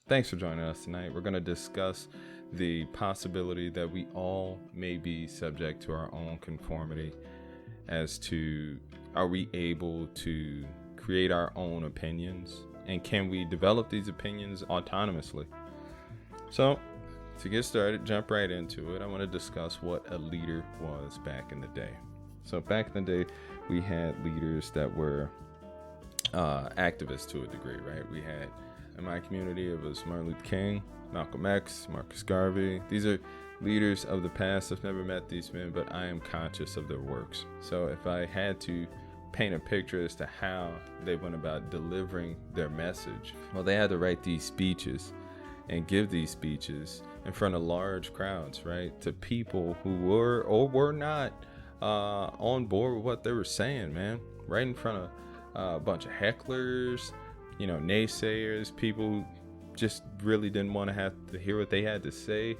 Thanks for joining us tonight. We're going to discuss the possibility that we all may be subject to our own conformity as to, are we able to create our own opinions, and can we develop these opinions autonomously? So, to get started, jump right into it, I want to discuss what a leader was back in the day. So back in the day, we had leaders that were activists to a degree, right? We had, in my community, it was Martin Luther King, Malcolm X, Marcus Garvey. These are leaders of the past. I've never met these men, but I am conscious of their works. So if I had to paint a picture as to how they went about delivering their message, well, they had to write these speeches and give these speeches in front of large crowds, right? To people who were or were not on board with what they were saying, man. Right in front of a bunch of hecklers, naysayers, people who just really didn't want to have to hear what they had to say.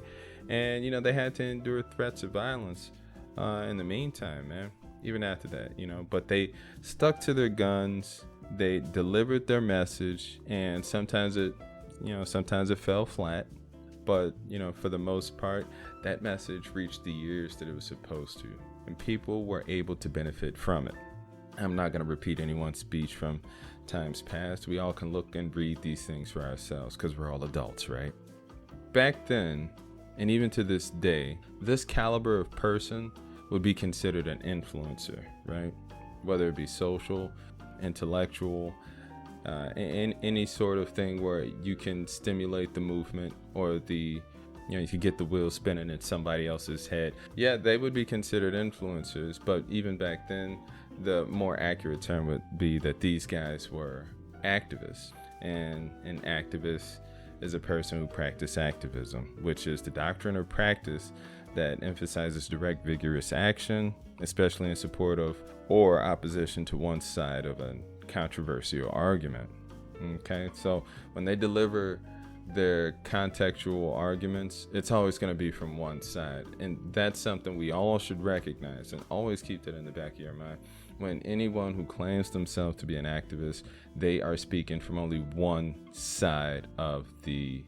And, they had to endure threats of violence in the meantime, man, even after that, but they stuck to their guns. They delivered their message, and sometimes it fell flat, but, for the most part, that message reached the ears that it was supposed to, and people were able to benefit from it. I'm not going to repeat anyone's speech from times past. We all can look and read these things for ourselves because we're all adults, right? Back then, and even to this day, this caliber of person would be considered an influencer, right? Whether it be social, intellectual, in any sort of thing where you can stimulate the movement or you can get the wheel spinning in somebody else's head. Yeah, they would be considered influencers, but even back then, the more accurate term would be that these guys were activists. And an activist is a person who practices activism, which is the doctrine or practice that emphasizes direct, vigorous action, especially in support of or opposition to one side of a controversial argument. Okay, so when they deliver their contextual arguments, it's always going to be from one side, and that's something we all should recognize and always keep that in the back of your mind. When anyone who claims themselves to be an activist, they are speaking from only one side of the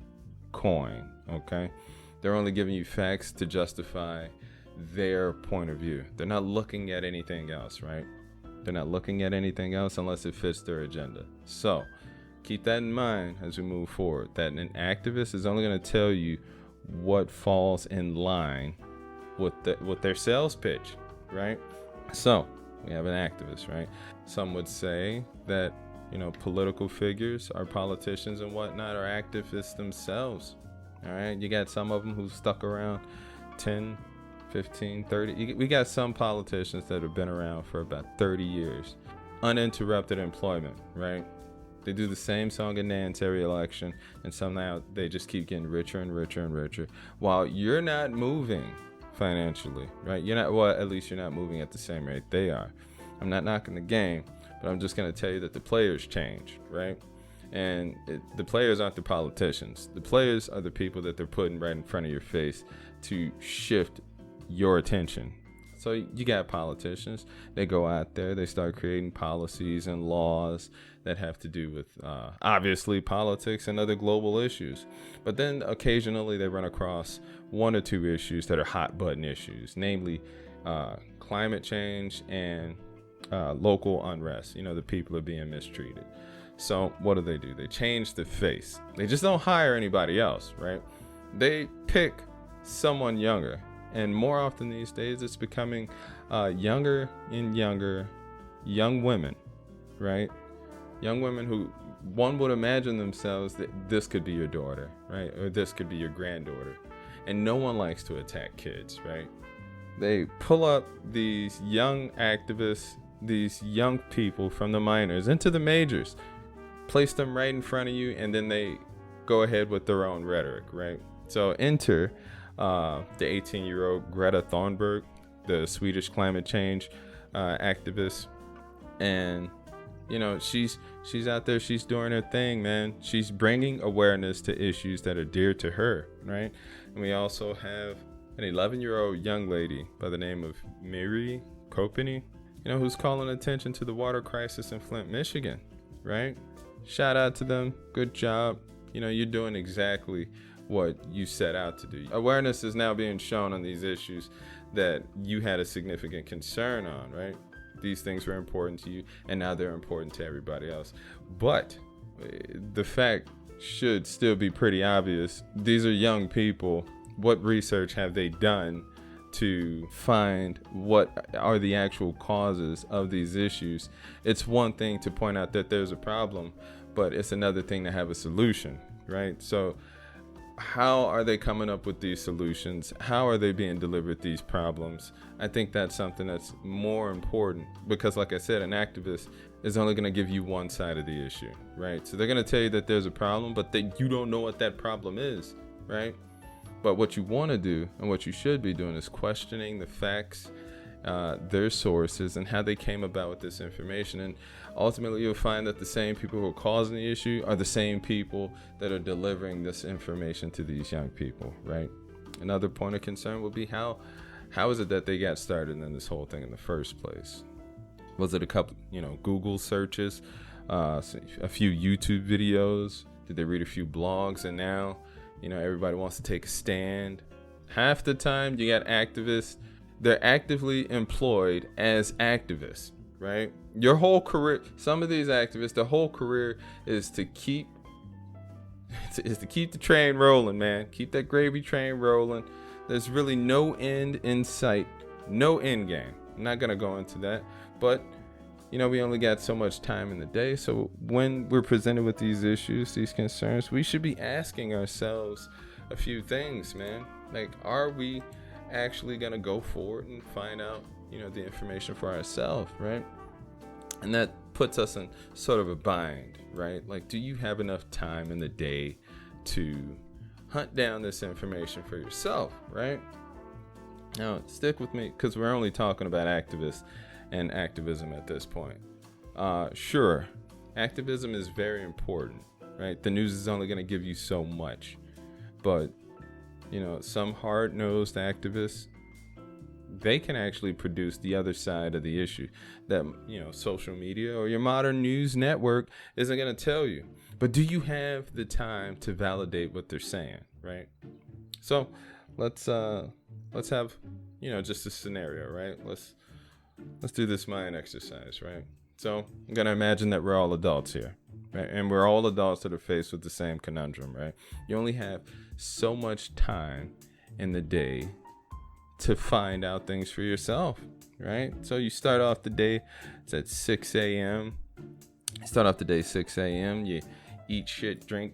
coin. Okay, they're only giving you facts to justify their point of view. They're not looking at anything else, right? They're not looking at anything else unless it fits their agenda. So keep that in mind as we move forward, that an activist is only going to tell you what falls in line with their sales pitch, right? So we have an activist, right? Some would say that, political figures, our politicians and whatnot, are activists themselves. All right. You got some of them who stuck around 10, 15, 30. We got some politicians that have been around for about 30 years. Uninterrupted employment, right? They do the same song and dance every election, and somehow they just keep getting richer and richer and richer while you're not moving financially, right? At least you're not moving at the same rate they are. I'm not knocking the game, but I'm just going to tell you that the players change, right? And the players aren't the politicians. The players are the people that they're putting right in front of your face to shift your attention. So you got politicians, they go out there, they start creating policies and laws that have to do with obviously politics and other global issues. But then occasionally they run across one or two issues that are hot button issues, namely climate change and local unrest. The people are being mistreated. So what do? They change the face. They just don't hire anybody else, right? They pick someone younger. And more often these days, it's becoming younger and younger young women, right? Young women who one would imagine themselves that this could be your daughter, right? Or this could be your granddaughter. And no one likes to attack kids, right? They pull up these young activists, these young people from the minors into the majors, place them right in front of you, and then they go ahead with their own rhetoric, right? So enter the 18-year-old Greta Thunberg, the Swedish climate change activist, and she's out there, she's doing her thing, man. She's bringing awareness to issues that are dear to her, right? And we also have an 11-year-old young lady by the name of Miri Kopeny, who's calling attention to the water crisis in Flint, Michigan, right? Shout out to them, good job. you're doing exactly what you set out to do. Awareness is now being shown on these issues that you had a significant concern on, right? These things were important to you, and now they're important to everybody else. But the fact should still be pretty obvious. These are young people. What research have they done to find what are the actual causes of these issues? It's one thing to point out that there's a problem, but it's another thing to have a solution, right? So how are they coming up with these solutions? How are they being delivered these problems? I think that's something that's more important, because like I said, an activist is only going to give you one side of the issue, right? So they're going to tell you that there's a problem, but that you don't know what that problem is, right? But what you want to do and what you should be doing is questioning the facts, their sources, and how they came about with this information. And ultimately, you'll find that the same people who are causing the issue are the same people that are delivering this information to these young people, right? Another point of concern will be how is it that they got started in this whole thing in the first place? Was it a couple, Google searches, a few YouTube videos? Did they read a few blogs? And now, everybody wants to take a stand. Half the time you got activists, they're actively employed as activists, right? Your whole career, some of these activists, the whole career is to keep the train rolling, man. Keep that gravy train rolling. There's really no end in sight, no end game. I'm not gonna go into that, but we only got so much time in the day. So when we're presented with these issues, these concerns, we should be asking ourselves a few things, man. Like, are we actually going to go forward and find out, the information for ourselves, right? And that puts us in sort of a bind, right? Like, do you have enough time in the day to hunt down this information for yourself, right? Now, stick with me, because we're only talking about activists and activism at this point. Sure, activism is very important, right? The news is only going to give you so much, but some hard-nosed activists, they can actually produce the other side of the issue that social media or your modern news network isn't going to tell you. But do you have the time to validate what they're saying, right? So let's have just a scenario, right? Let's do this Mayan exercise, right? So I'm going to imagine that we're all adults here, right? And we're all adults that are faced with the same conundrum, right? You only have so much time in the day to find out things for yourself, right? So you start off the day, it's at 6 a.m. Start off the day 6 a.m. You eat shit, drink,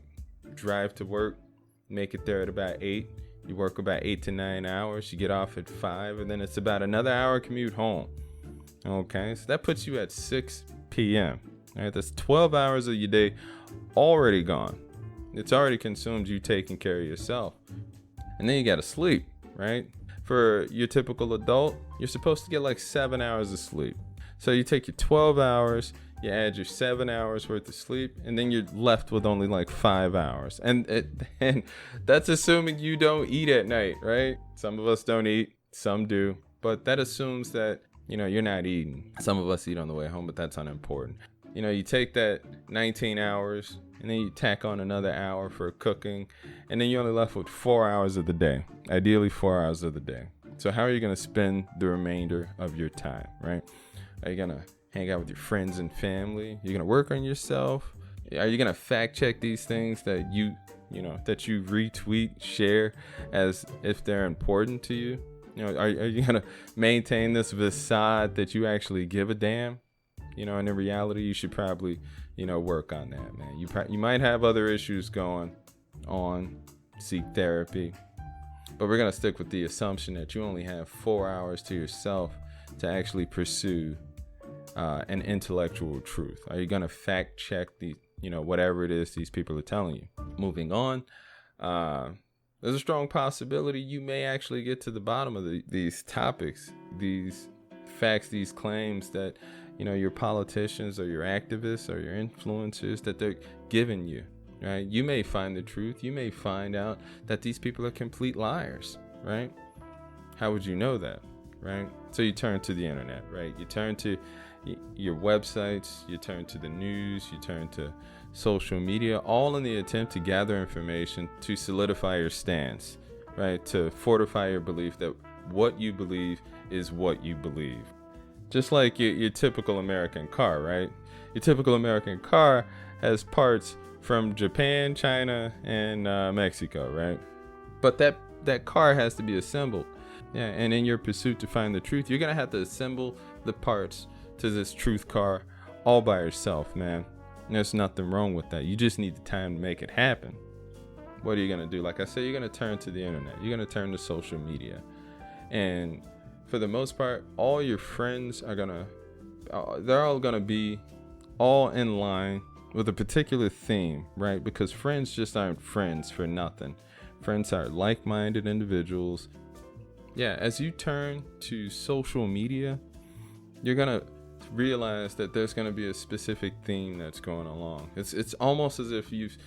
drive to work, make it there at about 8. You work about 8 to 9 hours. You get off at 5, and then it's about another hour commute home. Okay, so that puts you at 6 p.m. All right, that's 12 hours of your day already gone. It's already consumed you taking care of yourself. And then you got to sleep, right? For your typical adult, you're supposed to get like 7 hours of sleep. So you take your 12 hours, you add your 7 hours worth of sleep, and then you're left with only like 5 hours. And that's assuming you don't eat at night, right? Some of us don't eat, some do. But that assumes that you're not eating. Some of us eat on the way home, but that's unimportant. You take that 19 hours and then you tack on another hour for cooking, and then you're only left with 4 hours of the day, ideally 4 hours of the day. So how are you going to spend the remainder of your time, right? Are you going to hang out with your friends and family? You're going to work on yourself? Are you going to fact check these things that you retweet, share as if they're important to you? Are you going to maintain this facade that you actually give a damn? And in reality, you should probably, work on that, man. You might have other issues going on, seek therapy, but we're going to stick with the assumption that you only have 4 hours to yourself to actually pursue an intellectual truth. Are you going to fact check the, whatever it is these people are telling you? Moving on, there's a strong possibility you may actually get to the bottom of these topics, these facts, these claims that, your politicians or your activists or your influencers that they're giving you, right? You may find the truth. You may find out that these people are complete liars, right? How would you know that, right? So you turn to the internet, right? You turn to, your websites, you turn to the news, you turn to social media, all in the attempt to gather information to solidify your stance, right? To fortify your belief that what you believe is what you believe. Just like your typical American car, right? Your typical American car has parts from Japan, China, and Mexico, right? But that car has to be assembled. Yeah, and in your pursuit to find the truth, you're going to have to assemble the parts to this truth car all by yourself, man. And there's nothing wrong with that. You just need the time to make it happen. What are you going to do? Like I said, you're going to turn to the internet. You're going to turn to social media. And for the most part, all your friends are they're all going to be all in line with a particular theme, right? Because friends just aren't friends for nothing. Friends are like-minded individuals. Yeah, as you turn to social media, you're going to realize that there's going to be a specific theme that's going along. It's almost as if you've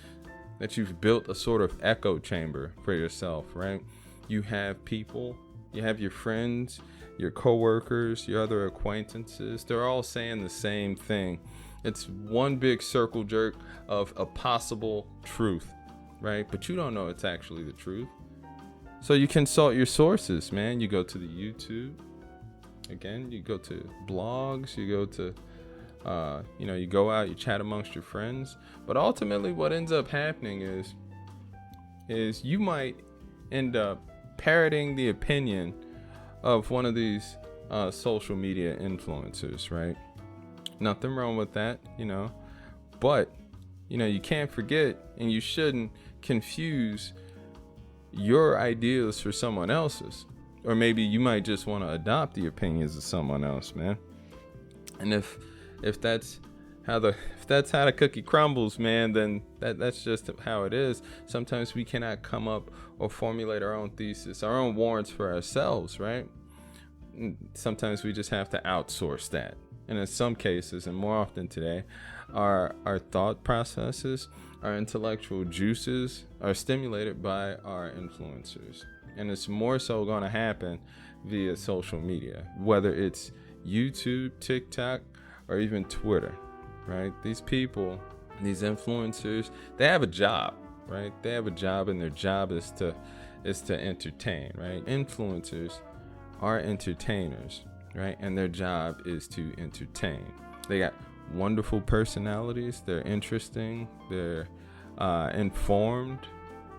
built a sort of echo chamber for yourself, right? You have people, you have your friends, your coworkers, your other acquaintances. They're all saying the same thing. It's one big circle jerk of a possible truth, right? But you don't know it's actually the truth. So you consult your sources, man. You go to the YouTube. Again, you go to blogs. You go to, you go out, you chat amongst your friends. But ultimately, what ends up happening is you might end up parroting the opinion of one of these social media influencers, right? Nothing wrong with that, but you can't forget, and you shouldn't confuse your ideas for someone else's. Or maybe you might just want to adopt the opinions of someone else, man. And if that's how the cookie crumbles, man, then that's just how it is. Sometimes we cannot come up or formulate our own thesis, our own warrants for ourselves, right? Sometimes we just have to outsource that. And in some cases, and more often today, our thought processes, our intellectual juices are stimulated by our influencers. And it's more so going to happen via social media, whether it's YouTube, TikTok, or even Twitter, right? These people, these influencers, they have a job, right? They have a job, and their job is to entertain, right? Influencers are entertainers, right? And their job is to entertain. They got wonderful personalities. They're interesting. They're informed.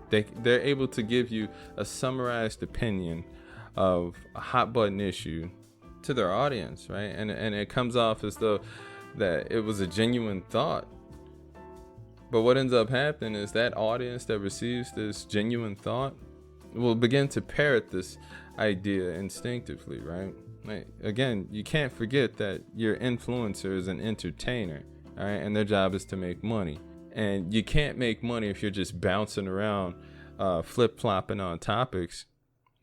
They're able to give you a summarized opinion of a hot button issue to their audience, right? And it comes off as though that it was a genuine thought. But what ends up happening is that audience that receives this genuine thought will begin to parrot this idea instinctively, right? Like, again, you can't forget that your influencer is an entertainer, all right? And their job is to make money. And you can't make money if you're just bouncing around, flip-flopping on topics.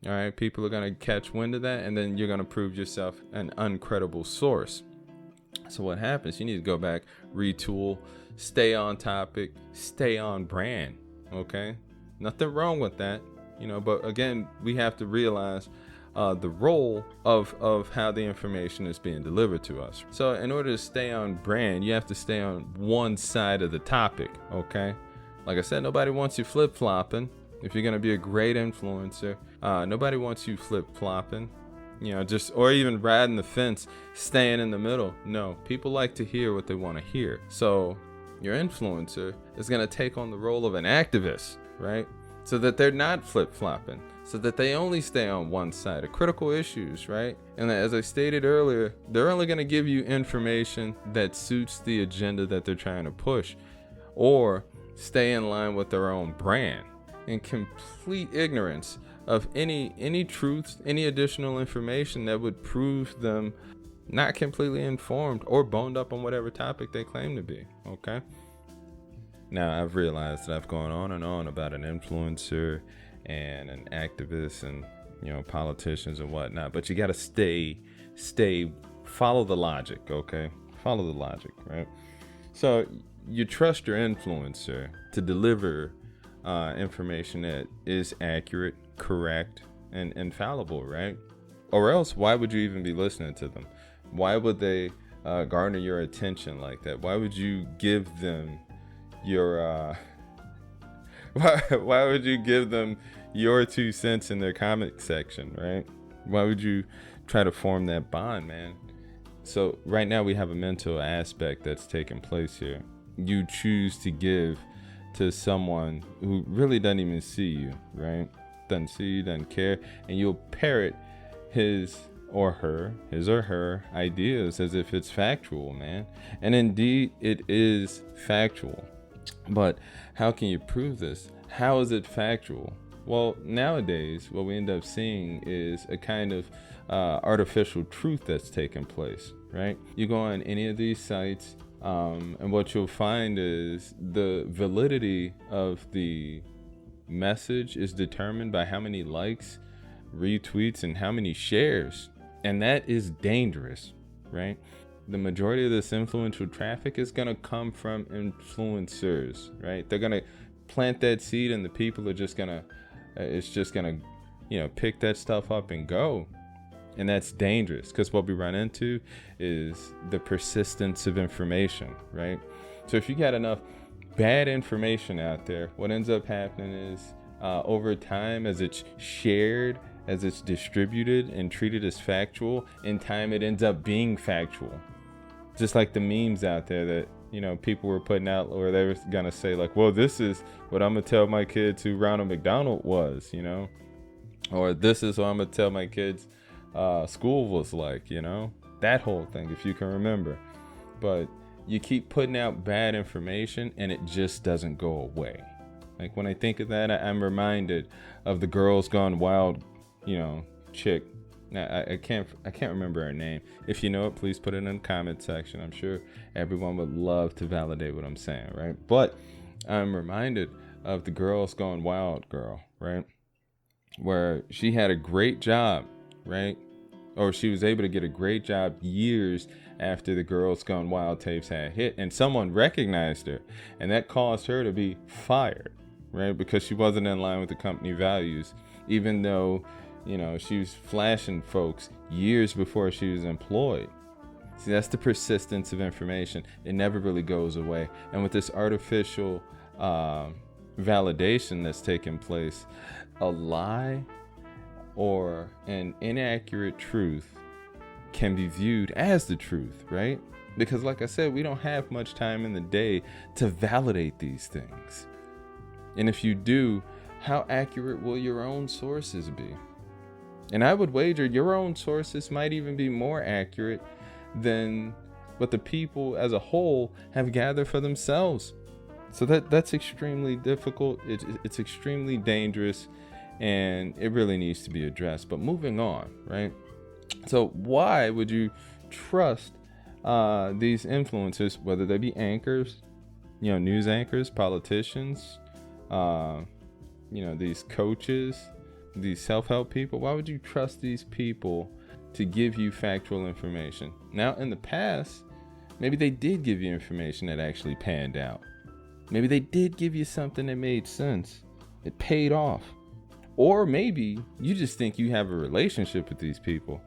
All right, people are going to catch wind of that, and then you're going to prove yourself an uncredible source. So what happens? You need to go back, retool, stay on topic, stay on brand, okay? Nothing wrong with that, but again, we have to realize the role of how the information is being delivered to us. So in order to stay on brand, you have to stay on one side of the topic, okay? Like I said, nobody wants you flip-flopping. If you're going to be a great influencer, nobody wants you flip-flopping, or even riding the fence, staying in the middle. No, people like to hear what they want to hear. So your influencer is going to take on the role of an activist, right? So that they're not flip-flopping, so that they only stay on one side of critical issues, right? And as I stated earlier, they're only going to give you information that suits the agenda that they're trying to push, or stay in line with their own brand, in complete ignorance of any truth, any additional information that would prove them not completely informed or boned up on whatever topic they claim to be, okay? Now, I've realized that I've gone on and on about an influencer and an activist and, politicians and whatnot, but you got to follow the logic, okay? Follow the logic, right? So you trust your influencer to deliver information that is accurate, correct, and infallible, right? Or else, why would you even be listening to them? Why would they garner your attention like that? Why would you give them your why would you give them your 2 cents in their comment section, right? Why would you try to form that bond, man? So right now we have a mental aspect that's taking place here. You choose to give to someone who really doesn't even see you, right? Doesn't see you, doesn't care, and you'll parrot his or her ideas as if it's factual, man. And indeed it is factual. But how can you prove this? How is it factual? Well, nowadays what we end up seeing is a kind of artificial truth that's taking place, right? You go on any of these sites, and what you'll find is the validity of the message is determined by how many likes, retweets, and how many shares. And that is dangerous, right? The majority of this influential traffic is going to come from influencers, right? They're going to plant that seed, and the people are just going to, it's just going to, pick that stuff up and go. And that's dangerous, because what we run into is the persistence of information, right? So if you got enough bad information out there, what ends up happening is over time, as it's shared, as it's distributed and treated as factual, in time it ends up being factual. Just like the memes out there that, people were putting out, or they were gonna say like, well, this is what I'm gonna tell my kids who Ronald McDonald was, or this is what I'm gonna tell my kids school was like, that whole thing, if you can remember. But you keep putting out bad information and it just doesn't go away. Like when I think of that, I'm reminded of the Girls Gone Wild, chick. Now, I can't remember her name. If you know it, please put it in the comment section. I'm sure everyone would love to validate what I'm saying, right? But I'm reminded of the Girls Gone Wild girl, right? Where she had a great job, right? Or she was able to get a great job years after the Girls Gone Wild tapes had hit, and someone recognized her, and that caused her to be fired, right? Because she wasn't in line with the company values, even though she was flashing folks years before she was employed. See, that's the persistence of information. It never really goes away. And with this artificial validation that's taking place, a lie or an inaccurate truth can be viewed as the truth, right? Because like I said, we don't have much time in the day to validate these things. And if you do, how accurate will your own sources be? And I would wager your own sources might even be more accurate than what the people as a whole have gathered for themselves. So that's extremely difficult. It's extremely dangerous, and it really needs to be addressed. But moving on, right? So why would you trust these influencers, whether they be anchors, news anchors, politicians, these coaches, these self-help people? Why would you trust these people to give you factual information? Now, in the past, maybe they did give you information that actually panned out. Maybe they did give you something that made sense. It paid off. Or maybe you just think you have a relationship with these people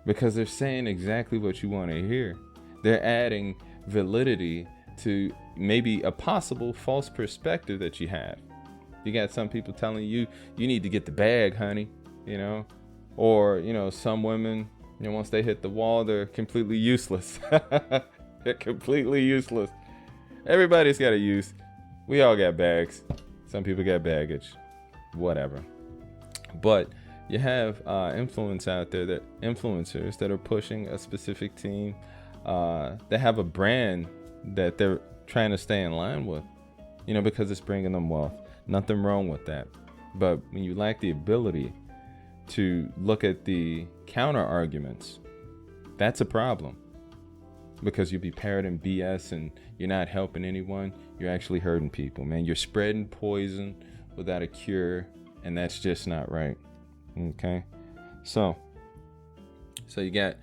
because they're saying exactly what you want to hear. They're adding validity to maybe a possible false perspective that you have. You got some people telling you need to get the bag, honey, or, some women, once they hit the wall, they're completely useless. They're completely useless. Everybody's got a use. We all got bags. Some people got baggage, whatever. But you have influencers that are pushing a specific team. They have a brand that they're trying to stay in line with, because it's bringing them wealth. Nothing wrong with that. But when you lack the ability to look at the counter arguments, that's a problem. Because you'll be parroting BS and you're not helping anyone. You're actually hurting people, man. You're spreading poison without a cure, and that's just not right. Okay? So you got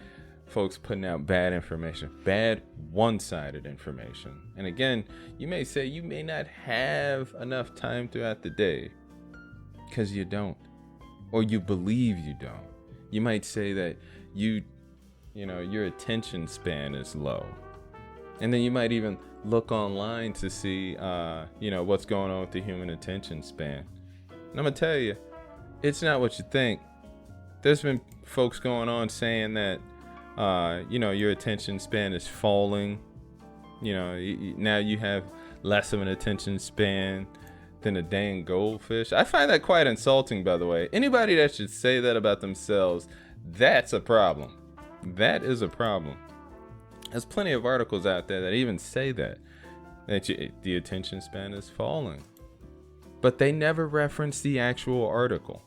folks putting out bad information, bad one-sided information. And again, you may say you may not have enough time throughout the day because you don't, or you believe you don't. You might say that you your attention span is low. And then you might even look online to see, what's going on with the human attention span. And I'm going to tell you, it's not what you think. There's been folks going on saying that, your attention span is falling. Now you have less of an attention span than a dang goldfish. I find that quite insulting, by the way. Anybody that should say that about themselves, that's a problem. That is a problem. There's plenty of articles out there that even say that the attention span is falling. But they never reference the actual article.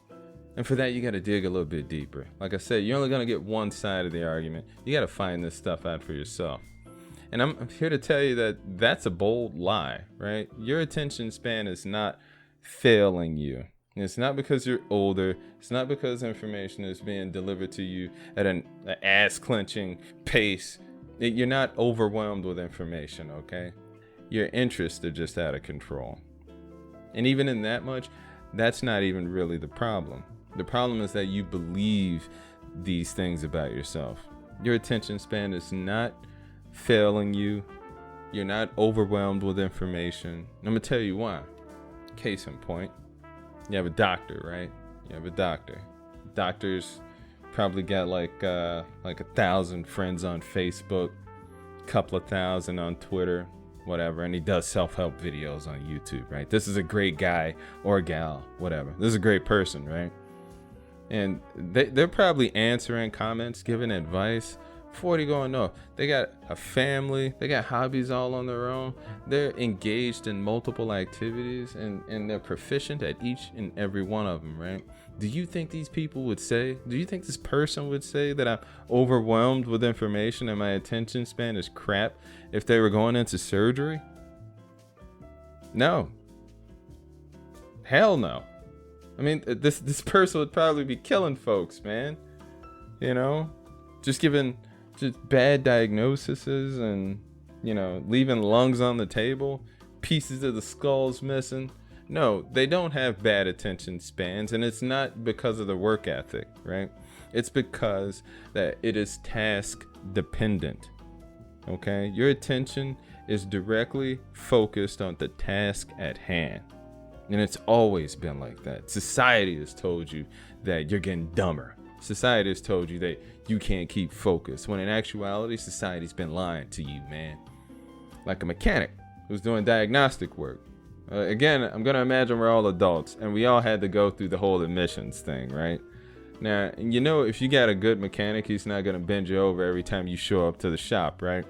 And for that, you got to dig a little bit deeper. Like I said, you're only going to get one side of the argument. You got to find this stuff out for yourself. And I'm here to tell you that that's a bold lie, right? Your attention span is not failing you. It's not because you're older. It's not because information is being delivered to you at an ass-clenching pace. You're not overwhelmed with information, okay? Your interests are just out of control. And even in that much, that's not even really the problem. The problem is that you believe these things about yourself. Your attention span is not failing you. You're not overwhelmed with information. I'm going to tell you why. Case in point, you have a doctor, right? You have a doctor. Doctors probably got like 1,000 friends on Facebook, couple of thousand on Twitter, whatever, and he does self-help videos on YouTube, right? This is a great guy or gal, whatever. This is a great person, right? And they're probably answering comments, giving advice. 40 going off. They got a family, they got hobbies all on their own. They're engaged in multiple activities and they're proficient at each and every one of them, right? Do you think these people would say, do you think this person would say that I'm overwhelmed with information and my attention span is crap if they were going into surgery? No. Hell no. I mean, this person would probably be killing folks, man. Just giving bad diagnoses and, leaving lungs on the table, pieces of the skulls missing. No, they don't have bad attention spans, and it's not because of the work ethic, right? It's because that it is task dependent. Okay? Your attention is directly focused on the task at hand. And it's always been like that. Society has told you that you're getting dumber. Society has told you that you can't keep focused, when in actuality, society's been lying to you, man. Like a mechanic who's doing diagnostic work. Again, I'm going to imagine we're all adults, and we all had to go through the whole emissions thing, right? Now, if you got a good mechanic, he's not going to bend you over every time you show up to the shop, right?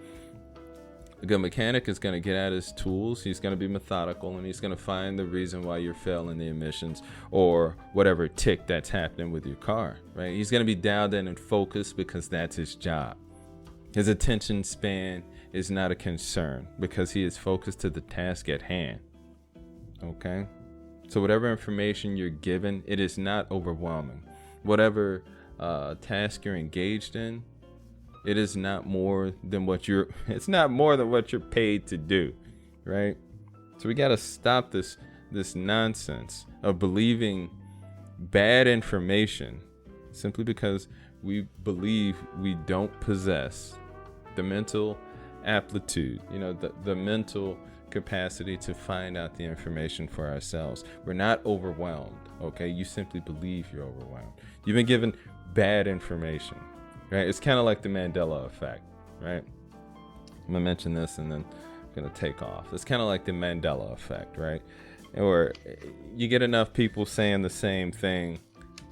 A good mechanic is going to get out his tools, he's going to be methodical, and he's going to find the reason why you're failing the emissions or whatever tick that's happening with your car, right? He's going to be dialed in and focused because that's his job. His attention span is not a concern because he is focused to the task at hand. Okay? So whatever information you're given, it is not overwhelming. Whatever task you're engaged in, it is not more than what you're paid to do, right? So we got to stop this nonsense of believing bad information simply because we believe we don't possess the mental aptitude, the mental capacity to find out the information for ourselves. We're not overwhelmed, okay? You simply believe you're overwhelmed. You've been given bad information, right? It's kind of like the Mandela Effect, right? I'm gonna mention this and then I'm gonna take off. It's kind of like the Mandela Effect, right? Or you get enough people saying the same thing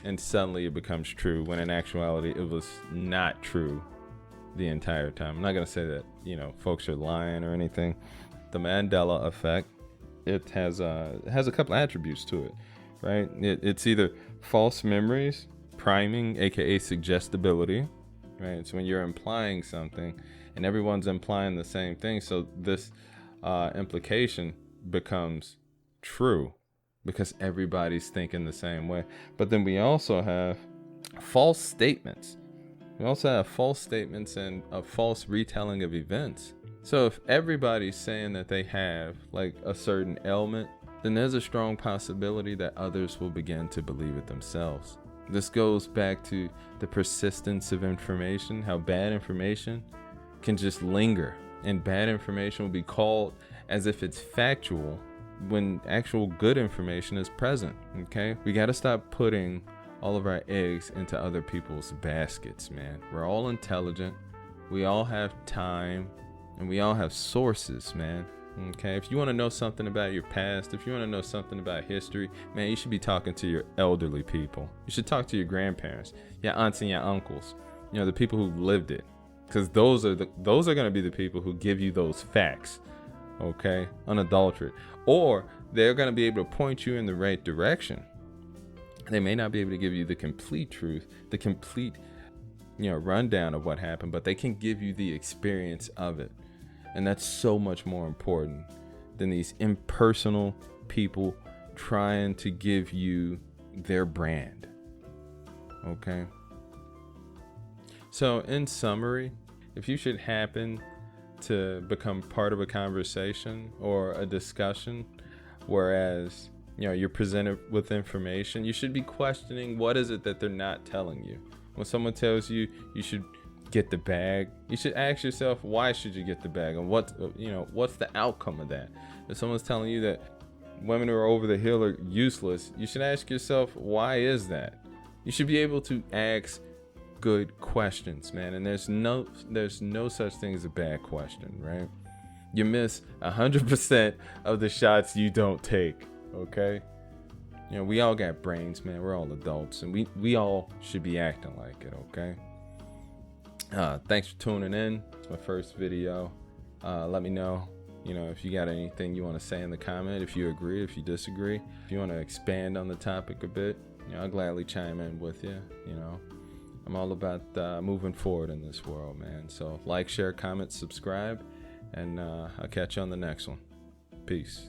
and suddenly it becomes true, when in actuality it was not true the entire time. I'm not gonna say that folks are lying or anything. The Mandela Effect, it has a couple attributes to it, right? It's either false memories, priming, aka suggestibility, right? It's when you're implying something and everyone's implying the same thing, so this implication becomes true because everybody's thinking the same way. But then we also have false statements. We also have false statements and a false retelling of events. So if everybody's saying that they have like a certain ailment, then there's a strong possibility that others will begin to believe it themselves. This goes back to the persistence of information, how bad information can just linger, and bad information will be called as if it's factual when actual good information is present. Okay, we got to stop putting all of our eggs into other people's baskets, man. We're all intelligent, we all have time, and we all have sources, man. Okay, if you want to know something about your past, if you want to know something about history, man, you should be talking to your elderly people. You should talk to your grandparents, your aunts and your uncles, you know, the people who lived it, because those are going to be the people who give you those facts, okay, unadulterated, or they're going to be able to point you in the right direction. They may not be able to give you the complete truth, the complete, you know, rundown of what happened, but they can give you the experience of it. And that's so much more important than these impersonal people trying to give you their brand. Okay? So, in summary, if you should happen to become part of a conversation or a discussion, whereas, you know, you're presented with information, you should be questioning what is it that they're not telling you. When someone tells you you should get the bag, you should ask yourself, why should you get the bag, and what's the outcome of that? If someone's telling you that women who are over the hill are useless, you should ask yourself, why is that? You should be able to ask good questions, man. And there's no such thing as a bad question, right? You miss 100% of the shots you don't take. Okay, you know, we all got brains, man. We're all adults, and we all should be acting like it. Okay. Thanks for tuning in. It's my first video. Let me know, you know, if you got anything you want to say in the comment, if you agree, if you disagree, if you want to expand on the topic a bit, you know, I'll gladly chime in with you. You know, I'm all about moving forward in this world, man. So like, share, comment, subscribe, and I'll catch you on the next one. Peace.